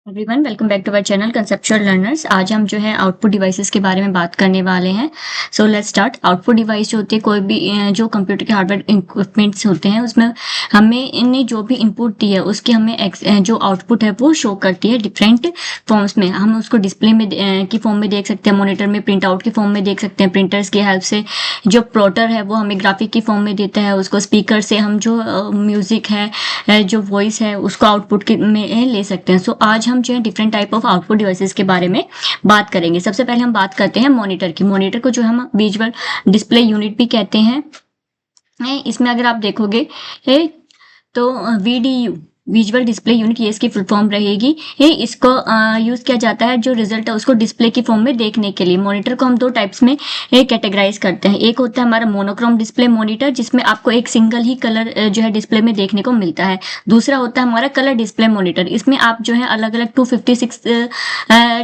Everyone welcome back to our channel conceptual learners. आज हम जो है आउटपुट डिवाइसेस के बारे में बात करने वाले हैं। So let's start. Output device जो होती है कोई भी जो कंप्यूटर के हार्डवेयर इक्विपमेंट्स होते हैं उसमें हमें इनने जो भी इनपुट दी है उसकी हमें जो आउटपुट है वो शो करती है डिफरेंट फॉर्म्स में। हम उसको डिस्प्ले में की फॉर्म में देख सकते हैं, मॉनिटर में प्रिंट आउट की फॉर्म में देख सकते हैं, प्रिंटर्स की हेल्प से जो प्लॉटर है वो हमें ग्राफिक की फॉर्म में देता है, उसको स्पीकर से हम जो म्यूजिक है जो वॉइस है उसको आउटपुट में ले सकते हैं। सो आज हम जो है different type of output devices के बारे में बात करेंगे। सबसे पहले हम बात करते हैं मॉनिटर की। मॉनिटर को जो हम विजुअल डिस्प्ले यूनिट भी कहते हैं। इसमें अगर आप देखोगे तो VDU विजुअल डिस्प्ले यूनिट ये इसकी फुल फॉर्म रहेगी। ये इसको यूज किया जाता है जो रिजल्ट है उसको डिस्प्ले की फॉर्म में देखने के लिए। मॉनिटर को हम दो टाइप्स में कैटेगराइज करते हैं। एक होता है हमारा मोनोक्रोम डिस्प्ले मॉनिटर जिसमें आपको एक सिंगल ही कलर जो है डिस्प्ले में देखने को मिलता है। दूसरा होता है हमारा कलर डिस्प्ले मॉनिटर। इसमें आप जो है अलग अलग 256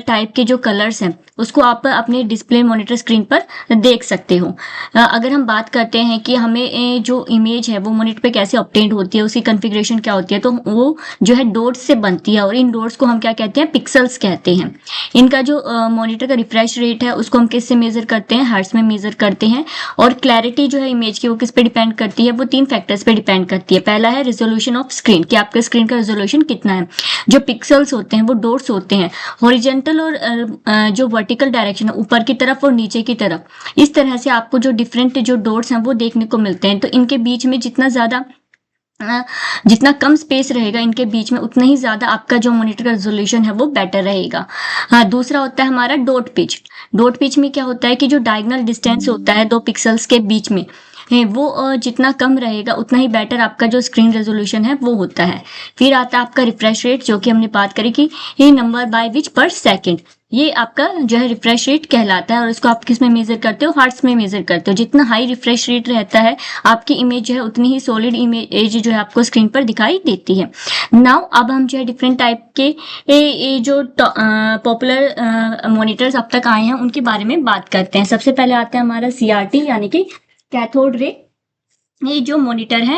टाइप के जो कलर्स हैं उसको आप अपने डिस्प्ले मॉनिटर स्क्रीन पर देख सकते हो। अगर हम बात करते हैं कि हमें जो इमेज है वो मॉनिटर पे कैसे ऑब्टेन्ड होती है, उसकी कॉन्फ़िगरेशन क्या होती है, तो वो जो है डॉट्स से बनती है और इन डॉट्स को हम क्या कहते हैं, पिक्सल्स कहते हैं। इनका जो मॉनिटर का रिफ्रेश रेट है उसको हम किससे मेजर करते हैं, हर्ट्ज में मेजर करते हैं। और क्लैरिटी जो है इमेज की वो किस पे डिपेंड करती है, वो 3 फैक्टर्स पे डिपेंड करती है। पहला है रेजोल्यूशन ऑफ स्क्रीन, कि आपके स्क्रीन का रेजोल्यूशन कितना है। जो पिक्सल्स होते हैं वो डॉट्स होते हैं, हॉरिजॉन्टल और जो वर्टिकल डायरेक्शन है ऊपर की तरफ और नीचे की तरफ, इस तरह से आपको जो डिफरेंट जो डॉट्स हैं वो देखने को मिलते हैं। तो इनके बीच में जितना कम स्पेस रहेगा इनके बीच में उतना ही ज्यादा आपका जो मॉनिटर का रेजोल्यूशन है वो बेटर रहेगा। हाँ, दूसरा होता है हमारा डॉट पिच। डॉट पिच में क्या होता है कि जो डायगोनल डिस्टेंस होता है दो पिक्सल्स के बीच में वो जितना कम रहेगा उतना ही बेटर आपका जो स्क्रीन रेजोल्यूशन है वो होता है। फिर आता है आपका रिफ्रेश रेट, जो कि हमने बात करी कि ये नंबर बाय विच पर सेकंड, ये आपका जो है रिफ्रेश रेट कहलाता है। और इसको आप किस में मेजर करते हो, हर्ट्ज में मेजर करते हो। जितना हाई रिफ्रेश रेट रहता है आपकी इमेज जो है उतनी ही सॉलिड इमेज जो है आपको स्क्रीन पर दिखाई देती है। नाउ अब हम जो है डिफरेंट टाइप के जो पॉपुलर मॉनिटर्स अब तक आए हैं उनके बारे में बात करते हैं। सबसे पहले आता है हमारा CRT यानी कि कैथोड रे। ये जो मॉनिटर है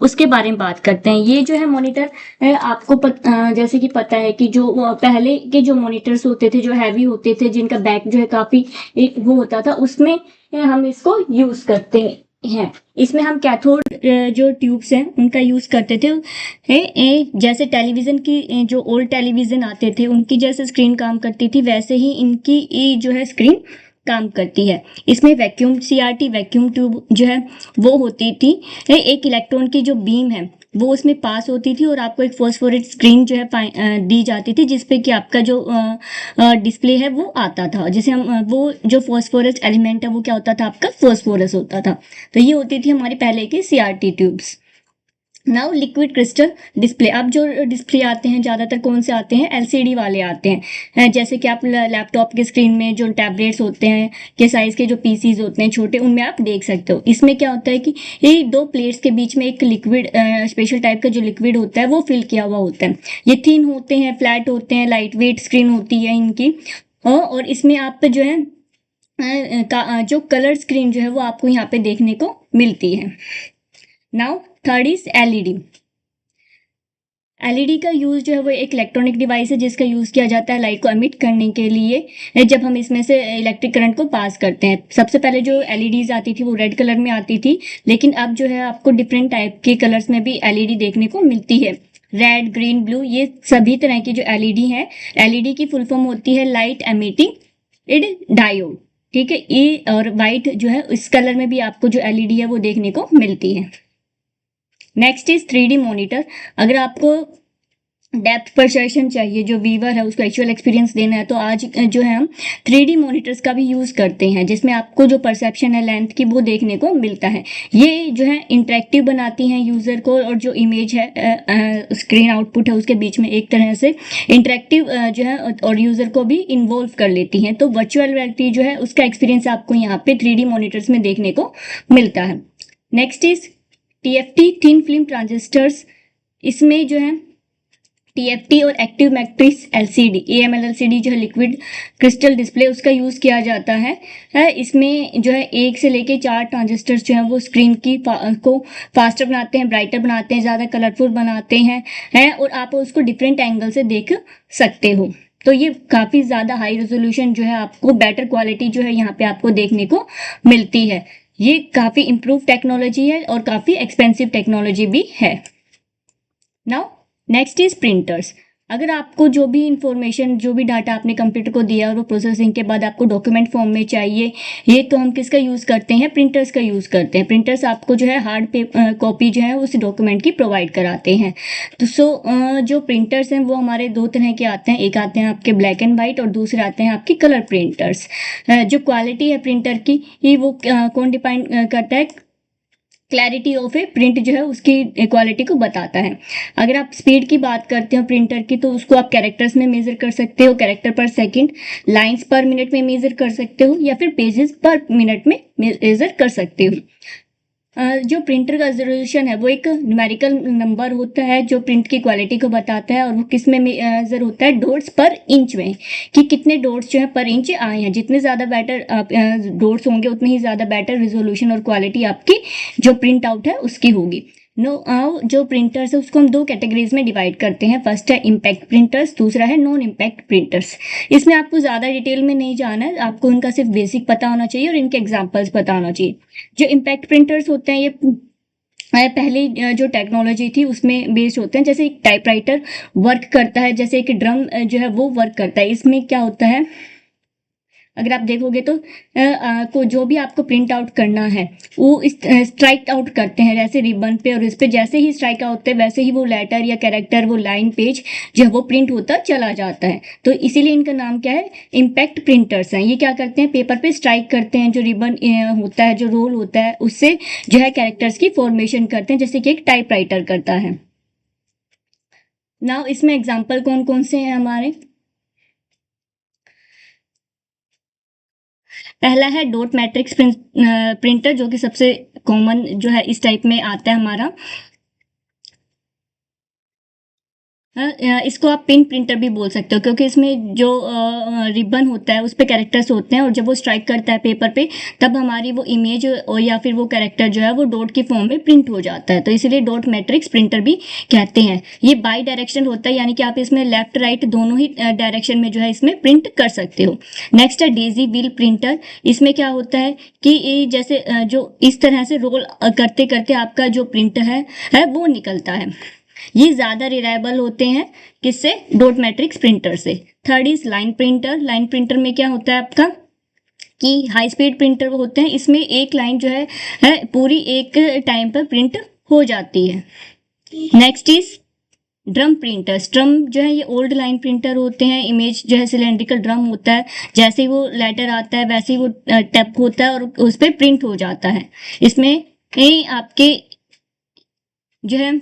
उसके बारे में बात करते हैं। ये जो है मॉनिटर आपको जैसे कि पता है कि जो पहले के जो मॉनिटर्स होते थे जो हैवी होते थे, जिनका बैक जो है काफी एक वो होता था, उसमें हम इसको यूज करते हैं। इसमें हम कैथोड जो ट्यूब्स हैं उनका यूज करते थे। जैसे टेलीविजन की जो ओल्ड टेलीविजन आते थे उनकी जैसे स्क्रीन काम करती थी वैसे ही इनकी जो है स्क्रीन काम करती है। इसमें वैक्यूम CRT वैक्यूम ट्यूब जो है वो होती थी। एक इलेक्ट्रॉन की जो बीम है वो उसमें पास होती थी और आपको एक फॉस्फोरेट स्क्रीन जो है दी जाती थी जिसपे कि आपका जो डिस्प्ले है वो आता था, जिसे हम वो जो फॉस्फोरस एलिमेंट है वो क्या होता था, आपका फॉस्फोरस होता था। तो ये होती थी हमारी पहले की CRT tubes. Now liquid crystal display. अब जो डिस्प्ले आते हैं ज़्यादातर कौन से आते हैं, LCD वाले आते हैं। जैसे कि आप लैपटॉप के स्क्रीन में जो टैबलेट्स होते हैं के साइज़ के जो PCs होते हैं छोटे, उनमें आप देख सकते हो। इसमें क्या होता है कि ये दो प्लेट्स के बीच में एक लिक्विड स्पेशल टाइप का जो लिक्विड होता है वो फिल किया हुआ होता है। ये थिन होते हैं, फ्लैट होते हैं, लाइट वेट स्क्रीन होती है इनकी। और इसमें आप जो है जो कलर स्क्रीन जो है वो आपको यहाँ पे देखने को मिलती है। Now third is LED। LED का यूज जो है वो एक इलेक्ट्रॉनिक डिवाइस है जिसका यूज किया जाता है लाइट को एमिट करने के लिए जब हम इसमें से इलेक्ट्रिक करंट को पास करते हैं। सबसे पहले जो LEDs आती थी वो रेड कलर में आती थी, लेकिन अब जो है आपको डिफरेंट टाइप के कलर्स में भी LED देखने को मिलती है। रेड, ग्रीन, ब्लू, ये सभी तरह की जो LED है। LED की फुल फॉर्म होती है लाइट एमिटिंग डायोड। ठीक है, ये और वाइट जो है इस कलर में भी आपको जो LED है वो देखने को मिलती है। Next is 3D monitor. अगर आपको डेप्थ परसेप्शन चाहिए, जो व्यूअर है उसको एक्चुअल एक्सपीरियंस देना है, तो आज जो है हम 3D मॉनिटर्स का भी यूज़ करते हैं जिसमें आपको जो परसेप्शन है लेंथ की वो देखने को मिलता है। ये जो है इंटरेक्टिव बनाती हैं यूज़र को, और जो इमेज है स्क्रीन आउटपुट है उसके बीच में एक तरह से इंटरेक्टिव जो है और यूज़र को भी इन्वॉल्व कर लेती हैं। तो वर्चुअल रियलिटी जो है उसका एक्सपीरियंस आपको यहाँ पे 3D मॉनिटर्स में देखने को मिलता है। Next is TFT thin film transistors. इसमें जो है TFT और active matrix LCD AML LCD जो है लिक्विड क्रिस्टल डिस्प्ले, उसका यूज़ किया जाता है। इसमें जो है 1 से लेके 4 ट्रांजिस्टर्स जो हैं वो स्क्रीन को फास्टर बनाते हैं, ब्राइटर बनाते हैं, ज़्यादा कलरफुल बनाते हैं और आप उसको डिफरेंट एंगल से देख सकते हो। तो ये काफ़ी ज़्यादा हाई रेजोल्यूशन जो है आपको बेटर क्वालिटी जो है यहाँ पे आपको देखने को मिलती है। ये काफ़ी इम्प्रूव टेक्नोलॉजी है और काफ़ी एक्सपेंसिव टेक्नोलॉजी भी है। Now next is printers. अगर आपको जो भी इंफॉर्मेशन, जो भी डाटा आपने कंप्यूटर को दिया और वो प्रोसेसिंग के बाद आपको डॉक्यूमेंट फॉर्म में चाहिए, ये तो हम किसका यूज़ करते हैं? प्रिंटर्स का यूज़ करते हैं। प्रिंटर्स आपको जो है हार्ड कॉपी जो है उस डॉक्यूमेंट की प्रोवाइड कराते हैं। तो जो प्रिंटर्स हैं वो हमारे 2 तरह के आते हैं। एक आते हैं आपके ब्लैक एंड वाइट और दूसरे आते हैं आपके कलर प्रिंटर्स। जो क्वालिटी है प्रिंटर की वो कौन डिपेंड करता है? क्लैरिटी ऑफ ए प्रिंट जो है उसकी क्वालिटी को बताता है। अगर आप स्पीड की बात करते हो प्रिंटर की, तो उसको आप कैरेक्टर्स में मेजर कर सकते हो, कैरेक्टर पर सेकंड, लाइंस पर मिनट में मेजर कर सकते हो, या फिर पेजेस पर मिनट में मेजर कर सकते हो। जो प्रिंटर का रेजोल्यूशन है वो एक न्यूमेरिकल नंबर होता है जो प्रिंट की क्वालिटी को बताता है, और वो किस में मेजर होता है? डॉट्स पर इंच में, कि कितने डॉट्स जो है पर इंच आए हैं। जितने ज़्यादा बेटर डॉट्स होंगे उतनी ही ज़्यादा बेटर रेजोल्यूशन और क्वालिटी आपकी जो प्रिंट आउट है उसकी होगी। जो प्रिंटर्स है उसको हम 2 कैटेगरीज में डिवाइड करते हैं। फर्स्ट है इम्पैक्ट प्रिंटर्स, दूसरा है नॉन इम्पैक्ट प्रिंटर्स। इसमें आपको ज़्यादा डिटेल में नहीं जाना है, आपको इनका सिर्फ बेसिक पता होना चाहिए और इनके एग्जाम्पल्स पता होना चाहिए। जो इम्पैक्ट प्रिंटर्स होते हैं ये पहली जो टेक्नोलॉजी थी उसमें बेस्ड होते हैं। जैसे एक टाइपराइटर वर्क करता है, जैसे एक ड्रम जो है वो वर्क करता है। इसमें क्या होता है, अगर आप देखोगे तो को जो भी आपको प्रिंट आउट करना है वो स्ट्राइक आउट करते हैं जैसे रिबन पे, और इस पे जैसे ही स्ट्राइक आउट होते हैं वैसे ही वो लेटर या कैरेक्टर, वो लाइन, पेज जो है वो प्रिंट होता चला जाता है। तो इसीलिए इनका नाम क्या है? इम्पैक्ट प्रिंटर्स हैं। ये क्या करते हैं? पेपर पे स्ट्राइक करते हैं, जो रिबन होता है, जो रोल होता है, उससे जो है कैरेक्टर्स की फॉर्मेशन करते हैं, जैसे कि एक टाइपराइटर करता है। नाउ इसमें एग्जाम्पल कौन कौन से हैं हमारे? पहला है डॉट मैट्रिक्स प्रिंटर, जो कि सबसे कॉमन जो है इस टाइप में आता है हमारा। इसको आप पिन प्रिंटर भी बोल सकते हो, क्योंकि इसमें जो रिबन होता है उस पर कैरेक्टर्स होते हैं, और जब वो स्ट्राइक करता है पेपर पे तब हमारी वो इमेज और या फिर वो कैरेक्टर जो है वो डॉट की फॉर्म में प्रिंट हो जाता है। तो इसीलिए डॉट मैट्रिक्स प्रिंटर भी कहते हैं। ये बाई डायरेक्शन होता है, यानी कि आप इसमें लेफ्ट राइट दोनों ही डायरेक्शन में जो है इसमें प्रिंट कर सकते हो। नेक्स्ट है डेजी व्हील प्रिंटर। इसमें क्या होता है कि जैसे जो इस तरह से रोल करते करते आपका जो प्रिंट है वो निकलता है। ये ज़्यादा रिलायबल होते हैं किससे? डॉट मैट्रिक्स प्रिंटर से। Third is line printer. Line printer में क्या होता है आपका कि हाई स्पीड प्रिंटर होते हैं, इसमें एक लाइन जो है पूरी एक टाइम पर प्रिंट हो जाती है। Next is drum printers. Drum जो है ये ओल्ड लाइन प्रिंटर होते हैं। इमेज जो है सिलेंड्रिकल ड्रम होता है, जैसे ही वो लेटर आता है वैसे ही वो टैप होता है और उस पर प्रिंट हो जाता है। इसमें आपके जो है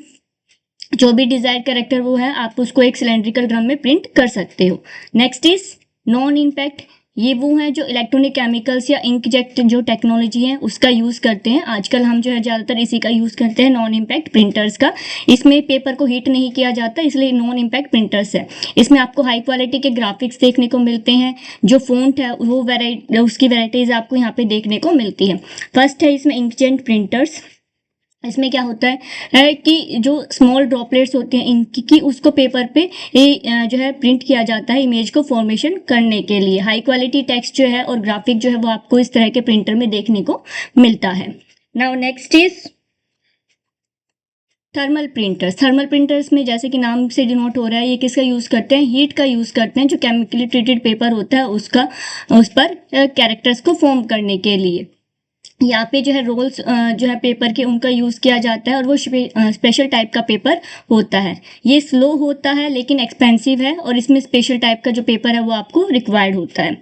जो भी डिजायर्ड कैरेक्टर वो है आप उसको एक सिलेंड्रिकल ड्रम में प्रिंट कर सकते हो। Next is non impact. ये वो हैं जो इलेक्ट्रॉनिक केमिकल्स या इंकजेट जो टेक्नोलॉजी है उसका यूज़ करते हैं। आजकल हम जो है ज़्यादातर इसी का यूज़ करते हैं, नॉन इम्पैक्ट प्रिंटर्स का। इसमें पेपर को हीट नहीं किया जाता, इसलिए नॉन इम्पैक्ट प्रिंटर्स है। इसमें आपको हाई क्वालिटी के ग्राफिक्स देखने को मिलते हैं। जो फ़ॉन्ट है वो उसकी वेराइटीज़ आपको यहाँ पे देखने को मिलती है। फर्स्ट है इसमें इंकजेट प्रिंटर्स। इसमें क्या होता है कि जो स्मॉल ड्रॉपलेट्स होते हैं इंक की उसको पेपर पे जो है प्रिंट किया जाता है इमेज को फॉर्मेशन करने के लिए। हाई क्वालिटी टेक्स्ट जो है और ग्राफिक जो है वो आपको इस तरह के प्रिंटर में देखने को मिलता है। Now next is thermal printers. Thermal printers में जैसे कि नाम से डिनोट हो रहा है, ये किसका यूज़ करते हैं? हीट का यूज़ करते हैं। जो केमिकली ट्रीटेड पेपर होता है उस पर कैरेक्टर्स को फॉर्म करने के लिए। यहाँ पे जो है रोल्स जो है पेपर के उनका यूज़ किया जाता है, और वो स्पेशल टाइप का पेपर होता है। ये स्लो होता है लेकिन एक्सपेंसिव है, और इसमें स्पेशल टाइप का जो पेपर है वो आपको रिक्वायर्ड होता है।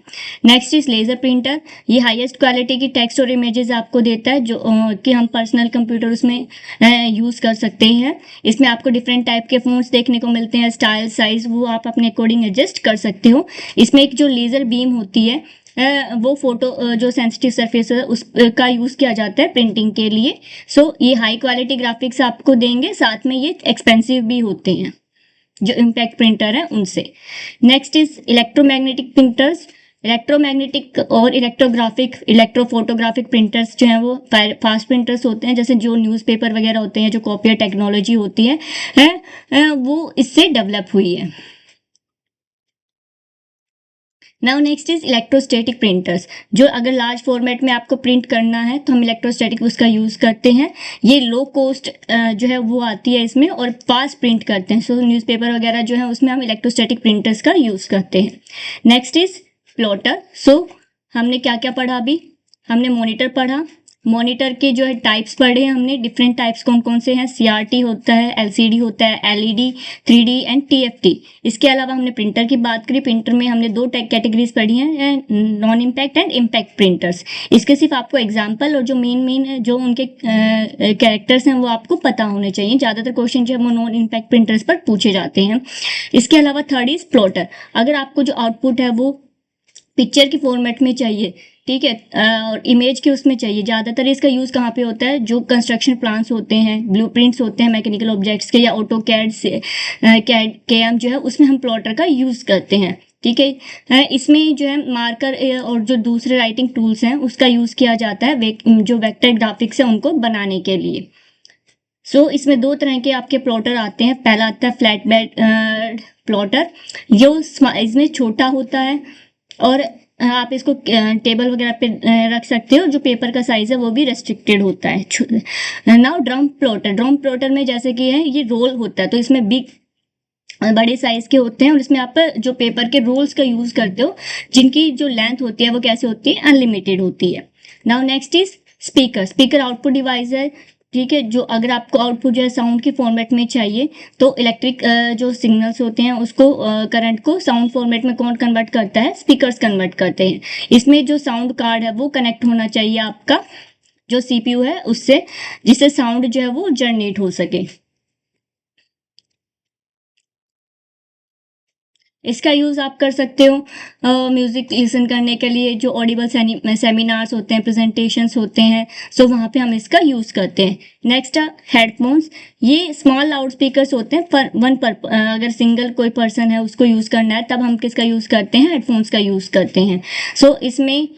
Next is laser printer. ये हाईएस्ट क्वालिटी की टेक्स्ट और इमेजेस आपको देता है, जो कि हम पर्सनल कंप्यूटर उसमें यूज़ कर सकते हैं। इसमें आपको डिफरेंट टाइप के फ़ॉन्ट्स देखने को मिलते हैं, स्टाइल, साइज़ वो आप अपने अकॉर्डिंग एडजस्ट कर सकते हो। इसमें एक जो लेज़र बीम होती है वो फोटो जो सेंसिटिव सरफेस है उसका यूज़ किया जाता है प्रिंटिंग के लिए। सो ये हाई क्वालिटी ग्राफिक्स आपको देंगे, साथ में ये एक्सपेंसिव भी होते हैं। जो इम्पैक्ट प्रिंटर है उनसे। Next is electromagnetic printers. Electromagnetic और इलेक्ट्रोग्राफिक इलेक्ट्रोफोटोग्राफिक प्रिंटर्स जो हैं वो फास्ट प्रिंटर्स होते हैं, जैसे जो न्यूज़पेपर वगैरह होते हैं, जो कॉपियर टेक्नोलॉजी होती है वो इससे डेवलप हुई है। Now next is electrostatic printers. जो अगर लार्ज फॉर्मेट में आपको प्रिंट करना है तो हम इलेक्ट्रोस्टैटिक उसका यूज़ करते हैं। ये लो कॉस्ट जो है वो आती है इसमें और फास्ट प्रिंट करते हैं। सो न्यूज़पेपर वगैरह जो है उसमें हम इलेक्ट्रोस्टैटिक प्रिंटर्स का यूज़ करते हैं। Next is plotter. सो हमने क्या क्या पढ़ा अभी? हमने मॉनिटर पढ़ा, मॉनिटर के जो है टाइप्स पढ़े हमने, डिफरेंट टाइप्स कौन कौन से हैं। सीआरटी होता है, एलसीडी होता है, एलईडी, 3D एंड टीएफटी। इसके अलावा हमने प्रिंटर की बात करी। प्रिंटर में हमने दो कैटेगरीज पढ़ी हैं, non impact and impact printers. इसके सिर्फ आपको एग्जाम्पल और जो मेन जो उनके कैरेक्टर्स हैं वो आपको पता होने चाहिए। ज़्यादातर क्वेश्चन जो है वो नॉन इम्पैक्ट प्रिंटर्स पर पूछे जाते हैं। इसके अलावा थर्ड इज प्लॉटर। अगर आपको जो आउटपुट है वो पिक्चर की फॉर्मेट में चाहिए, ठीक है, और इमेज के उसमें चाहिए। ज़्यादातर इसका यूज़ कहाँ पे होता है? जो कंस्ट्रक्शन प्लान्स होते हैं, ब्लूप्रिंट्स होते हैं मैकेनिकल ऑब्जेक्ट्स के, या ऑटो कैड से कैड केएम जो है उसमें हम प्लॉटर का यूज़ करते हैं, ठीक है। इसमें जो है मार्कर और जो दूसरे राइटिंग टूल्स हैं उसका यूज़ किया जाता है जो वेक्टर ग्राफिक्स है उनको बनाने के लिए। सो इसमें दो तरह के आपके प्लॉटर आते हैं। पहला आता है फ्लैट बेड प्लॉटर, जो इसमें छोटा होता है और आप इसको टेबल वगैरह पे रख सकते हो। जो पेपर का साइज़ है वो भी रेस्ट्रिक्टेड होता है। Now drum plotter. Drum plotter में जैसे कि है ये रोल होता है, तो इसमें बड़े साइज के होते हैं और इसमें आप जो पेपर के रोल्स का यूज़ करते हो जिनकी जो लेंथ होती है वो कैसे होती है? अनलिमिटेड होती है। Now next is speaker. Speaker output device है, ठीक है, जो अगर आपको आउटपुट जो है साउंड की फॉर्मेट में चाहिए तो इलेक्ट्रिक जो सिग्नल्स होते हैं उसको करंट को साउंड फॉर्मेट में कौन कन्वर्ट करता है? स्पीकर्स कन्वर्ट करते हैं। इसमें जो साउंड कार्ड है वो कनेक्ट होना चाहिए आपका जो सीपीयू है उससे, जिससे साउंड जो है वो जनरेट हो सके। इसका यूज़ आप कर सकते हो म्यूज़िक लिसन करने के लिए। जो ऑडिबल सेमिनार्स होते हैं, प्रेजेंटेशंस होते हैं, सो वहाँ पे हम इसका यूज़ करते हैं। Next headphones. ये स्मॉल लाउड स्पीकर्स होते हैं पर अगर सिंगल कोई पर्सन है उसको यूज़ करना है तब हम किसका यूज़ करते हैं? हेडफोन्स का यूज़ करते हैं। सो इसमें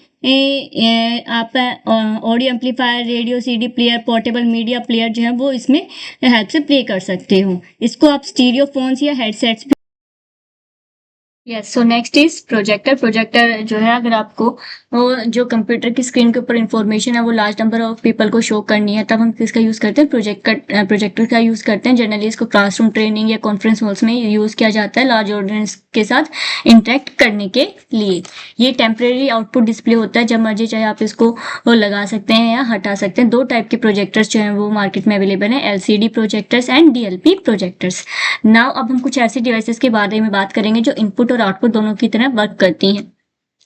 आप audio amplifier, radio, CD player, portable media player जो है वो इसमें हेल्प से प्ले कर सकते हो। इसको आप स्टीरियो फोन्स या headsets yes. So next is projector. Projector जो है अगर आपको जो कंप्यूटर की स्क्रीन के ऊपर इंफॉर्मेशन है वो लार्ज नंबर ऑफ पीपल को शो करनी है तब हम किसका यूज़ करते हैं? प्रोजेक्टर का यूज़ करते हैं। जनरली इसको क्लासरूम ट्रेनिंग या कॉन्फ्रेंस हॉल्स में यूज़ किया जाता है लार्ज ऑडियंस के साथ इंटरेक्ट करने के लिए। ये टेम्परेरी आउटपुट डिस्प्ले होता है, जब मर्जी चाहे आप इसको लगा सकते हैं या हटा सकते हैं। दो टाइप के प्रोजेक्टर्स जो हैं वो मार्केट में अवेलेबल हैं, LCD projectors and DLP projectors. Now अब हम कुछ ऐसे डिवाइसेस के बारे में बात करेंगे जो इनपुट और आउटपुट दोनों की तरह वर्क करती हैं।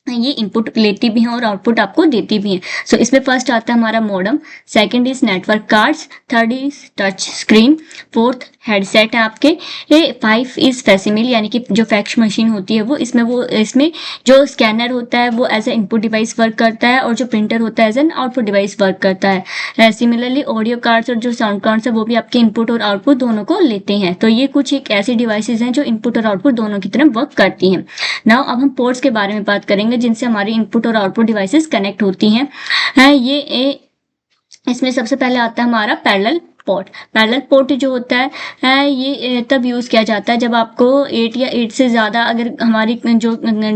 ये इनपुट लेती भी हैं और आउटपुट आपको देती भी हैं। सो इसमें फर्स्ट आता है हमारा modem, second is network cards, third is touch screen, fourth headset है आपके, ये 5 इज फैसिमिल यानी कि जो फैक्स मशीन होती है वो इसमें जो स्कैनर होता है वो as a input device work करता है और जो प्रिंटर होता है as an output device work करता है। सिमिलरली ऑडियो कार्ड्स और जो साउंड कार्ड्स है वो भी आपके इनपुट और आउटपुट दोनों को लेते हैं। तो ये कुछ एक ऐसी डिवाइसेज हैं जो इनपुट और आउटपुट दोनों की तरह वर्क करती हैं। नाउ अब हम पोर्ट्स के बारे में बात करेंगे जिनसे हमारी इनपुट और आउटपुट डिवाइसेस कनेक्ट होती हैं। इसमें सबसे पहले आता है हमारा पैरेलल पोर्ट। पैरेलल पोर्ट जो होता है ये तब यूज़ किया जाता है जब आपको 8 या 8 से ज़्यादा अगर हमारी जो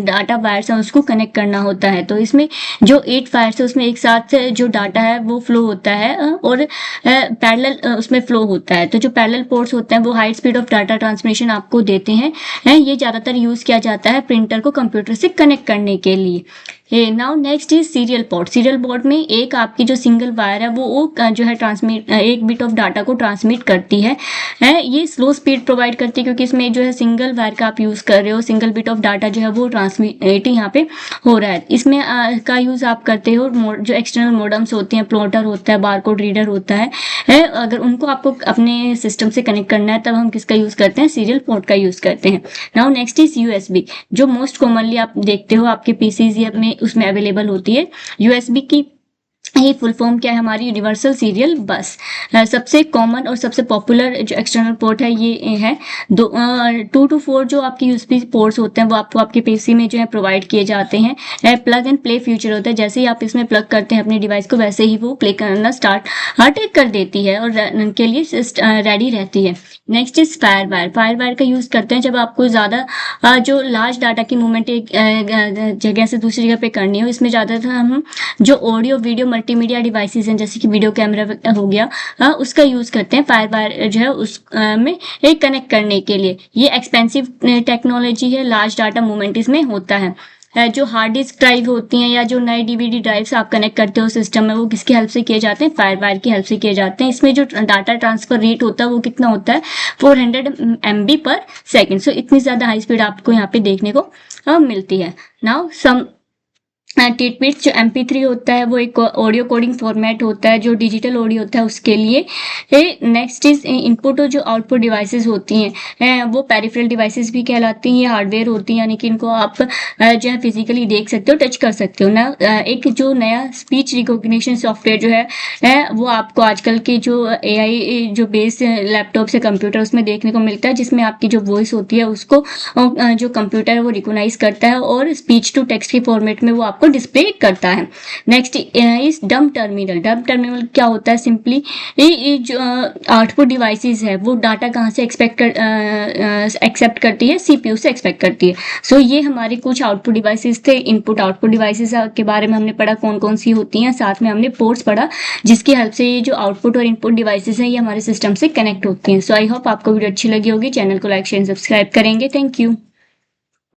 डाटा वायर्स हैं उसको कनेक्ट करना होता है। तो इसमें जो 8 वायर्स है उसमें एक साथ जो डाटा है वो फ्लो होता है और पैरेलल उसमें फ्लो होता है। तो जो पैरेलल पोर्ट्स होते हैं वो high speed of data transmission आपको देते हैं। ये ज़्यादातर यूज़ किया जाता है प्रिंटर को कंप्यूटर से कनेक्ट करने के लिए। Now next is serial port. Serial port में एक आपकी जो सिंगल वायर है वो जो है ट्रांसमिट एक बिट ऑफ डाटा को ट्रांसमिट करती है। ये स्लो स्पीड प्रोवाइड करती है क्योंकि इसमें जो है सिंगल वायर का आप यूज़ कर रहे हो, सिंगल बिट ऑफ डाटा जो है वो ट्रांसमिट यहाँ पे हो रहा है। इसमें का यूज़ आप करते हो जो एक्सटर्नल मॉडेम्स होते हैं, प्लॉटर होता है, बारकोड रीडर होता है। अगर उनको आपको अपने सिस्टम से कनेक्ट करना है तब हम किसका यूज़ करते हैं? सीरियल पोर्ट का यूज़ करते हैं। नाउ नेक्स्ट इज यूएसबी, जो मोस्ट कॉमनली आप देखते हो आपके पीसीज में उसमें अवेलेबल होती है। यूएसबी की ये फुल फॉर्म क्या है हमारी, यूनिवर्सल सीरियल बस। सबसे कॉमन और सबसे पॉपुलर जो एक्सटर्नल पोर्ट है ये है 2 to 4 जो आपके यूएसबी पोर्ट्स होते हैं वो आपको आपके पीसी में जो है प्रोवाइड किए जाते हैं। प्लग एंड प्ले फीचर होता है, जैसे ही आप इसमें प्लग करते हैं अपने डिवाइस को वैसे ही वो प्ले करना स्टार्ट कर देती है और के लिए रेडी रहती है। Next is FireWire. फायरवायर का यूज करते हैं जब आपको ज़्यादा जो लार्ज डाटा की मूवमेंट एक जगह से दूसरी जगह पे करनी हो। इसमें ज़्यादातर हम जो ऑडियो वीडियो मल्टीमीडिया डिवाइसेस हैं जैसे कि वीडियो कैमरा हो गया उसका यूज़ करते हैं फायरवायर जो है उस में एक कनेक्ट करने के लिए। ये एक्सपेंसिव टेक्नोलॉजी है, लार्ज डाटा मूवमेंट इसमें होता है। जो हार्ड डिस्क ड्राइव होती हैं या जो नए डीवीडी ड्राइव्स आप कनेक्ट करते हो सिस्टम में वो किसकी हेल्प से किए जाते हैं, फायरवायर की हेल्प से किए जाते हैं। इसमें जो डाटा ट्रांसफर रेट होता है वो कितना होता है 400 MB पर सेकेंड। सो इतनी ज़्यादा हाई स्पीड आपको यहाँ पे देखने को मिलती है। Now some titbits. जो MP3 होता है वो एक ऑडियो कोडिंग फॉर्मेट होता है जो डिजिटल ऑडियो होता है उसके लिए। नेक्स्ट इज इनपुट और जो आउटपुट डिवाइसेस होती हैं वो पेरिफेरल डिवाइसेस भी कहलाती हैं। ये हार्डवेयर होती हैं यानी कि इनको आप जो है फिजिकली देख सकते हो, टच कर सकते हो ना। एक जो नया स्पीच रिकॉग्निशन सॉफ्टवेयर जो है वो आपको आजकल के जो AI जो बेस लैपटॉप से कंप्यूटर उसमें देखने को मिलता है, जिसमें आपकी जो वॉइस होती है उसको जो कंप्यूटर है वो रिकॉग्नाइज करता है और स्पीच टू टेक्स्ट के फॉर्मेट में वो आपको डिस्प्ले करता है। Next is dumb terminal. डम टर्मिनल क्या होता है, सिंपली जो आउटपुट डिवाइसेस है वो डाटा कहाँ से एक्सेप्ट करती है, CPU से एक्सपेक्ट करती है। सो ये हमारे कुछ आउटपुट डिवाइसेस थे। इनपुट आउटपुट डिवाइसेस के बारे में हमने पढ़ा कौन कौन सी होती हैं, साथ में हमने पोर्ट्स पढ़ा जिसकी हेल्प से ये जो आउटपुट और इनपुट डिवाइसेस हैं ये हमारे सिस्टम से कनेक्ट होती हैं। सो आई होप आपको वीडियो अच्छी लगी होगी। चैनल को लाइक शेयर सब्सक्राइब करेंगे। Thank you.